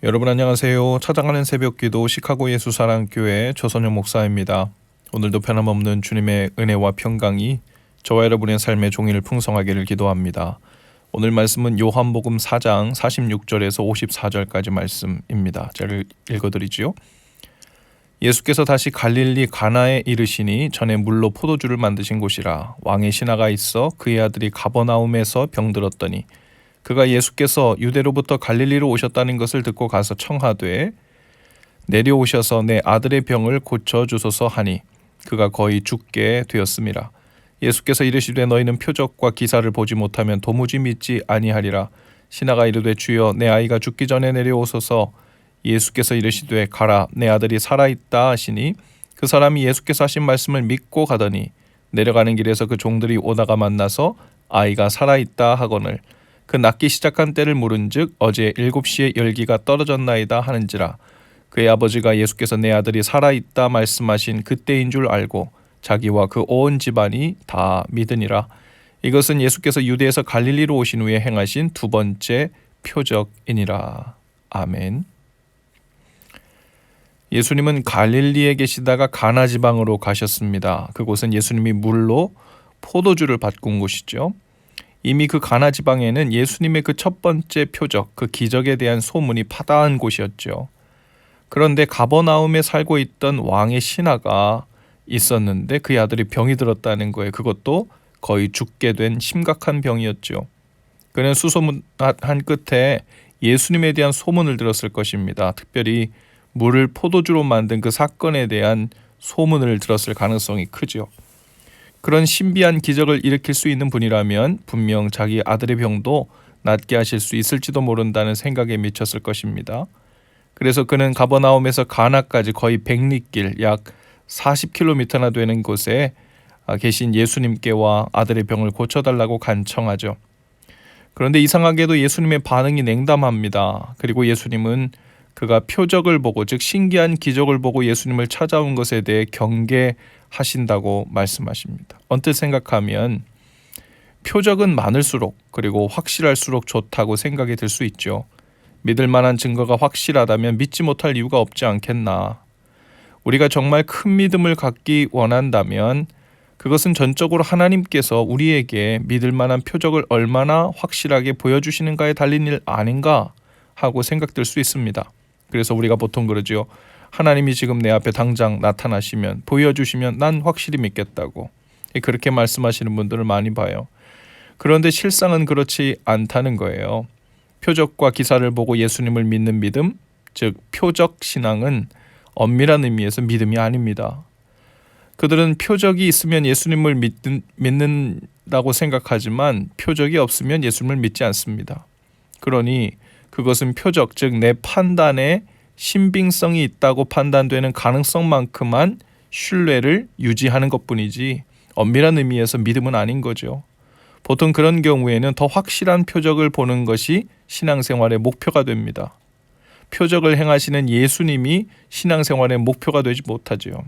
여러분 안녕하세요. 찾아가는 새벽기도 시카고 예수사랑교회 조선영 목사입니다. 오늘도 변함없는 주님의 은혜와 평강이 저와 여러분의 삶의 종일 풍성하기를 기도합니다. 오늘 말씀은 요한복음 4장 46절에서 54절까지 말씀입니다. 제가 읽어드리지요. 예수께서 다시 갈릴리 가나에 이르시니 전에 물로 포도주를 만드신 곳이라. 왕의 신하가 있어 그의 아들이 가버나움에서 병들었더니 그가 예수께서 유대로부터 갈릴리로 오셨다는 것을 듣고 가서 청하되 내려오셔서 내 아들의 병을 고쳐주소서 하니 그가 거의 죽게 되었음이라. 예수께서 이르시되 너희는 표적과 기사를 보지 못하면 도무지 믿지 아니하리라. 신하가 이르되 주여 내 아이가 죽기 전에 내려오소서. 예수께서 이르시되 가라 내 아들이 살아있다 하시니 그 사람이 예수께서 하신 말씀을 믿고 가더니 내려가는 길에서 그 종들이 오다가 만나서 아이가 살아있다 하거늘 그 낫기 시작한 때를 물은즉 어제 7시에 열기가 떨어졌나이다 하는지라. 그의 아버지가 예수께서 내 아들이 살아있다 말씀하신 그때인 줄 알고 자기와 그 온 집안이 다 믿으니라. 이것은 예수께서 유대에서 갈릴리로 오신 후에 행하신 두 번째 표적이니라. 아멘. 예수님은 갈릴리에 계시다가 가나 지방으로 가셨습니다. 그곳은 예수님이 물로 포도주를 바꾼 곳이죠. 이미 그 가나 지방에는 예수님의 그 첫 번째 표적, 그 기적에 대한 소문이 파다한 곳이었죠. 그런데 가버나움에 살고 있던 왕의 신하가 있었는데 그의 아들이 병이 들었다는 거예요. 그것도 거의 죽게 된 심각한 병이었죠. 그는 수소문한 끝에 예수님에 대한 소문을 들었을 것입니다. 특별히 물을 포도주로 만든 그 사건에 대한 소문을 들었을 가능성이 크죠. 그런 신비한 기적을 일으킬 수 있는 분이라면 분명 자기 아들의 병도 낫게 하실 수 있을지도 모른다는 생각에 미쳤을 것입니다. 그래서 그는 가버나움에서 가나까지 거의 백리길 약 40km나 되는 곳에 계신 예수님께와 아들의 병을 고쳐달라고 간청하죠. 그런데 이상하게도 예수님의 반응이 냉담합니다. 그리고 예수님은 그가 표적을 보고 즉 신기한 기적을 보고 예수님을 찾아온 것에 대해 경계하신다고 말씀하십니다. 언뜻 생각하면 표적은 많을수록 그리고 확실할수록 좋다고 생각이 들 수 있죠. 믿을 만한 증거가 확실하다면 믿지 못할 이유가 없지 않겠나. 우리가 정말 큰 믿음을 갖기 원한다면 그것은 전적으로 하나님께서 우리에게 믿을 만한 표적을 얼마나 확실하게 보여주시는가에 달린 일 아닌가 하고 생각될 수 있습니다. 그래서 우리가 보통 그러죠. 하나님이 지금 내 앞에 당장 나타나시면 보여주시면 난 확실히 믿겠다고. 그렇게 말씀하시는 분들을 많이 봐요. 그런데 실상은 그렇지 않다는 거예요. 표적과 기사를 보고 예수님을 믿는 믿음, 즉 표적 신앙은 엄밀한 의미에서 믿음이 아닙니다. 그들은 표적이 있으면 예수님을 믿는다고 생각하지만 표적이 없으면 예수님을 믿지 않습니다. 그러니 그것은 표적, 즉 내 판단에 신빙성이 있다고 판단되는 가능성만큼만 신뢰를 유지하는 것뿐이지 엄밀한 의미에서 믿음은 아닌 거죠. 보통 그런 경우에는 더 확실한 표적을 보는 것이 신앙생활의 목표가 됩니다. 표적을 행하시는 예수님이 신앙생활의 목표가 되지 못하죠.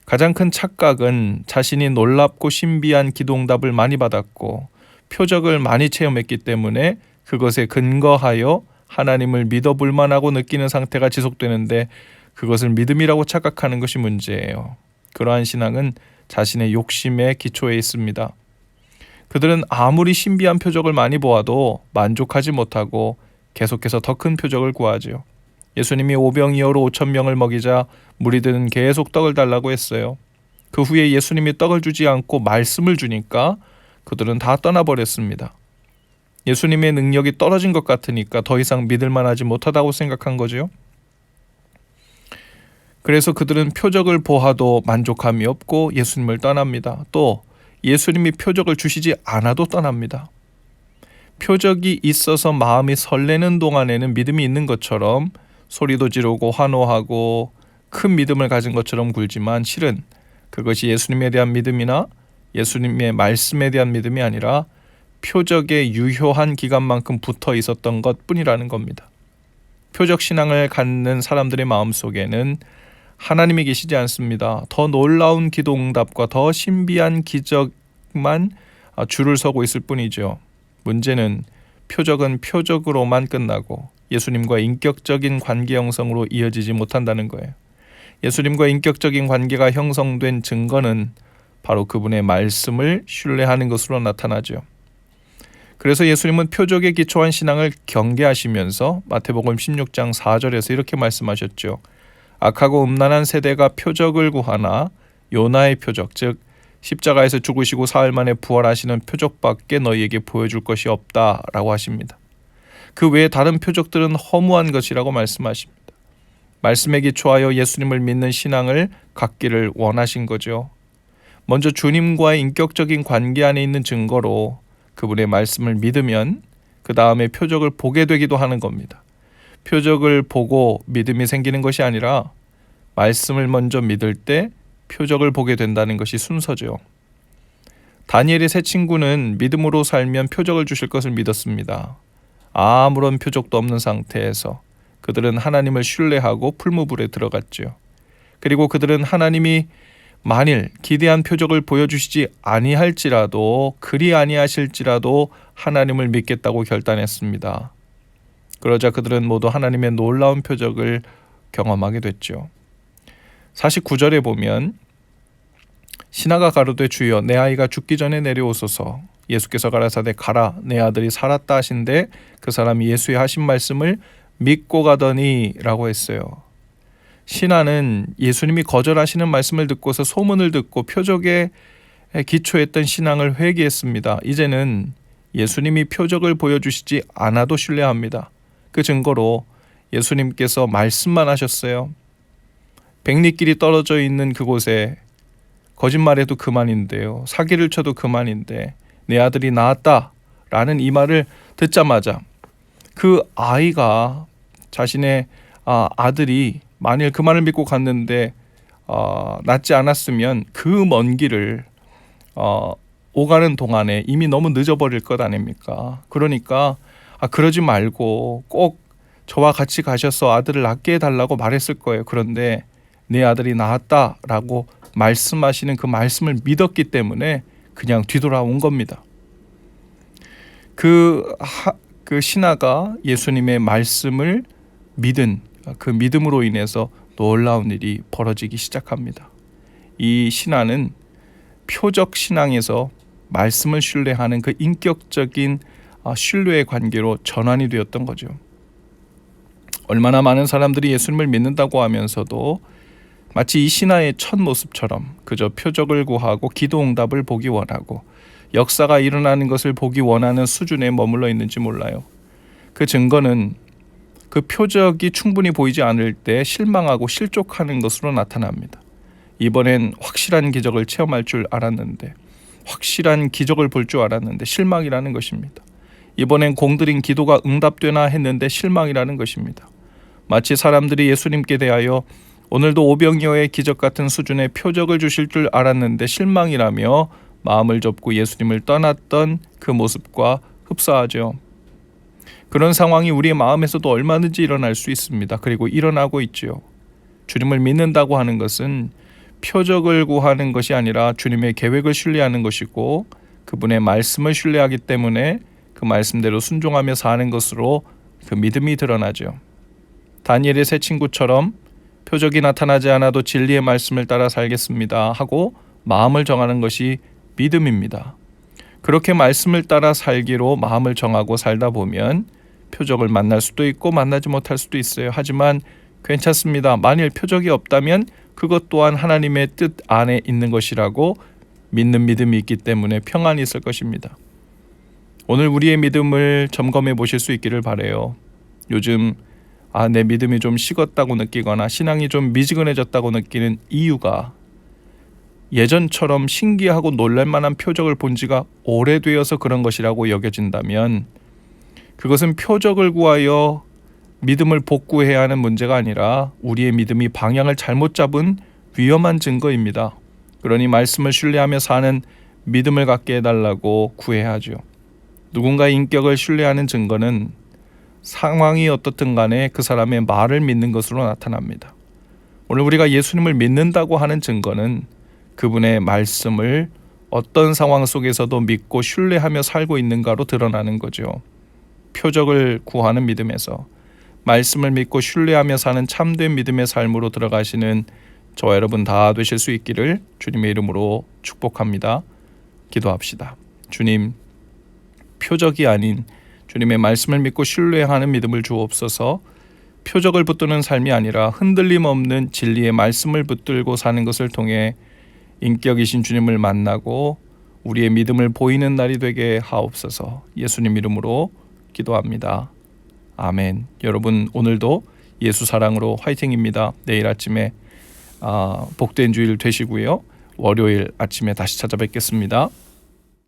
가장 큰 착각은 자신이 놀랍고 신비한 기도응답을 많이 받았고 표적을 많이 체험했기 때문에 그것에 근거하여 하나님을 믿어볼 만하고 느끼는 상태가 지속되는데 그것을 믿음이라고 착각하는 것이 문제예요. 그러한 신앙은 자신의 욕심의 기초에 있습니다. 그들은 아무리 신비한 표적을 많이 보아도 만족하지 못하고 계속해서 더 큰 표적을 구하죠. 예수님이 오병이어로 5,000명을 먹이자 무리들은 계속 떡을 달라고 했어요. 그 후에 예수님이 떡을 주지 않고 말씀을 주니까 그들은 다 떠나버렸습니다. 예수님의 능력이 떨어진 것 같으니까 더 이상 믿을 만하지 못하다고 생각한 거죠. 그래서 그들은 표적을 보아도 만족함이 없고 예수님을 떠납니다. 또 예수님이 표적을 주시지 않아도 떠납니다. 표적이 있어서 마음이 설레는 동안에는 믿음이 있는 것처럼 소리도 지르고 환호하고 큰 믿음을 가진 것처럼 굴지만 실은 그것이 예수님에 대한 믿음이나 예수님의 말씀에 대한 믿음이 아니라 표적에 유효한 기간만큼 붙어 있었던 것뿐이라는 겁니다. 표적 신앙을 갖는 사람들의 마음속에는 하나님이 계시지 않습니다. 더 놀라운 기도응답과 더 신비한 기적만 줄을 서고 있을 뿐이죠. 문제는 표적은 표적으로만 끝나고 예수님과 인격적인 관계 형성으로 이어지지 못한다는 거예요. 예수님과 인격적인 관계가 형성된 증거는 바로 그분의 말씀을 신뢰하는 것으로 나타나죠. 그래서 예수님은 표적에 기초한 신앙을 경계하시면서 마태복음 16장 4절에서 이렇게 말씀하셨죠. 악하고 음란한 세대가 표적을 구하나 요나의 표적, 즉 십자가에서 죽으시고 사흘 만에 부활하시는 표적밖에 너희에게 보여줄 것이 없다라고 하십니다. 그 외에 다른 표적들은 허무한 것이라고 말씀하십니다. 말씀에 기초하여 예수님을 믿는 신앙을 갖기를 원하신 거죠. 먼저 주님과의 인격적인 관계 안에 있는 증거로 그분의 말씀을 믿으면 그 다음에 표적을 보게 되기도 하는 겁니다. 표적을 보고 믿음이 생기는 것이 아니라 말씀을 먼저 믿을 때 표적을 보게 된다는 것이 순서죠. 다니엘의 세 친구는 믿음으로 살면 표적을 주실 것을 믿었습니다. 아무런 표적도 없는 상태에서 그들은 하나님을 신뢰하고 풀무불에 들어갔죠. 그리고 그들은 하나님이 만일 기대한 표적을 보여주시지 아니할지라도 그리 아니하실지라도 하나님을 믿겠다고 결단했습니다. 그러자 그들은 모두 하나님의 놀라운 표적을 경험하게 됐죠. 49절에 보면 신하가 가로되 주여 내 아이가 죽기 전에 내려오소서. 예수께서 가라사대 가라 내 아들이 살았다 하신데 그 사람이 예수의 하신 말씀을 믿고 가더니 라고 했어요. 신하는 예수님이 거절하시는 말씀을 듣고서 소문을 듣고 표적에 기초했던 신앙을 회개했습니다. 이제는 예수님이 표적을 보여주시지 않아도 신뢰합니다. 그 증거로 예수님께서 말씀만 하셨어요. 백리길이 떨어져 있는 그곳에 거짓말해도 그만인데요. 사기를 쳐도 그만인데 내 아들이 낳았다라는 이 말을 듣자마자 그 아이가 자신의 아들이 만일 그 말을 믿고 갔는데 낳지 않았으면 그 먼 길을 오가는 동안에 이미 너무 늦어버릴 것 아닙니까? 그러니까 그러지 말고 꼭 저와 같이 가셔서 아들을 낳게 해달라고 말했을 거예요. 그런데 내 아들이 낳았다라고 말씀하시는 그 말씀을 믿었기 때문에 그냥 뒤돌아온 겁니다. 그 신하가 예수님의 말씀을 믿은 그 믿음으로 인해서 놀라운 일이 벌어지기 시작합니다. 이 신하는 표적 신앙에서 말씀을 신뢰하는 그 인격적인 신뢰의 관계로 전환이 되었던 거죠. 얼마나 많은 사람들이 예수님을 믿는다고 하면서도 마치 이 신하의 첫 모습처럼 그저 표적을 구하고 기도 응답을 보기 원하고 역사가 일어나는 것을 보기 원하는 수준에 머물러 있는지 몰라요. 그 증거는 그 표적이 충분히 보이지 않을 때 실망하고 실족하는 것으로 나타납니다. 이번엔 확실한 기적을 체험할 줄 알았는데, 확실한 기적을 볼 줄 알았는데 실망이라는 것입니다. 이번엔 공들인 기도가 응답되나 했는데 실망이라는 것입니다. 마치 사람들이 예수님께 대하여 오늘도 오병이어의 기적 같은 수준의 표적을 주실 줄 알았는데 실망이라며 마음을 접고 예수님을 떠났던 그 모습과 흡사하죠. 그런 상황이 우리의 마음에서도 얼마든지 일어날 수 있습니다. 그리고 일어나고 있죠. 주님을 믿는다고 하는 것은 표적을 구하는 것이 아니라 주님의 계획을 신뢰하는 것이고 그분의 말씀을 신뢰하기 때문에 그 말씀대로 순종하며 사는 것으로 그 믿음이 드러나죠. 다니엘의 세 친구처럼 표적이 나타나지 않아도 진리의 말씀을 따라 살겠습니다 하고 마음을 정하는 것이 믿음입니다. 그렇게 말씀을 따라 살기로 마음을 정하고 살다 보면 표적을 만날 수도 있고 만나지 못할 수도 있어요. 하지만 괜찮습니다. 만일 표적이 없다면 그것 또한 하나님의 뜻 안에 있는 것이라고 믿는 믿음이 있기 때문에 평안이 있을 것입니다. 오늘 우리의 믿음을 점검해 보실 수 있기를 바라요. 요즘 내 믿음이 좀 식었다고 느끼거나 신앙이 좀 미지근해졌다고 느끼는 이유가 예전처럼 신기하고 놀랄만한 표적을 본 지가 오래되어서 그런 것이라고 여겨진다면 그것은 표적을 구하여 믿음을 복구해야 하는 문제가 아니라 우리의 믿음이 방향을 잘못 잡은 위험한 증거입니다. 그러니 말씀을 신뢰하며 사는 믿음을 갖게 해달라고 구해야 하죠. 누군가의 인격을 신뢰하는 증거는 상황이 어떻든 간에 그 사람의 말을 믿는 것으로 나타납니다. 오늘 우리가 예수님을 믿는다고 하는 증거는 그분의 말씀을 어떤 상황 속에서도 믿고 신뢰하며 살고 있는가로 드러나는 거죠. 표적을 구하는 믿음에서 말씀을 믿고 신뢰하며 사는 참된 믿음의 삶으로 들어가시는 저와 여러분 다 되실 수 있기를 주님의 이름으로 축복합니다. 기도합시다. 주님, 표적이 아닌 주님의 말씀을 믿고 신뢰하는 믿음을 주옵소서. 표적을 붙드는 삶이 아니라 흔들림 없는 진리의 말씀을 붙들고 사는 것을 통해 인격이신 주님을 만나고 우리의 믿음을 보이는 날이 되게 하옵소서. 예수님 이름으로 기도합니다. 아멘. 여러분 오늘도 예수 사랑으로 화이팅입니다. 내일 아침에 복된 주일 되시고요. 월요일 아침에 다시 찾아뵙겠습니다.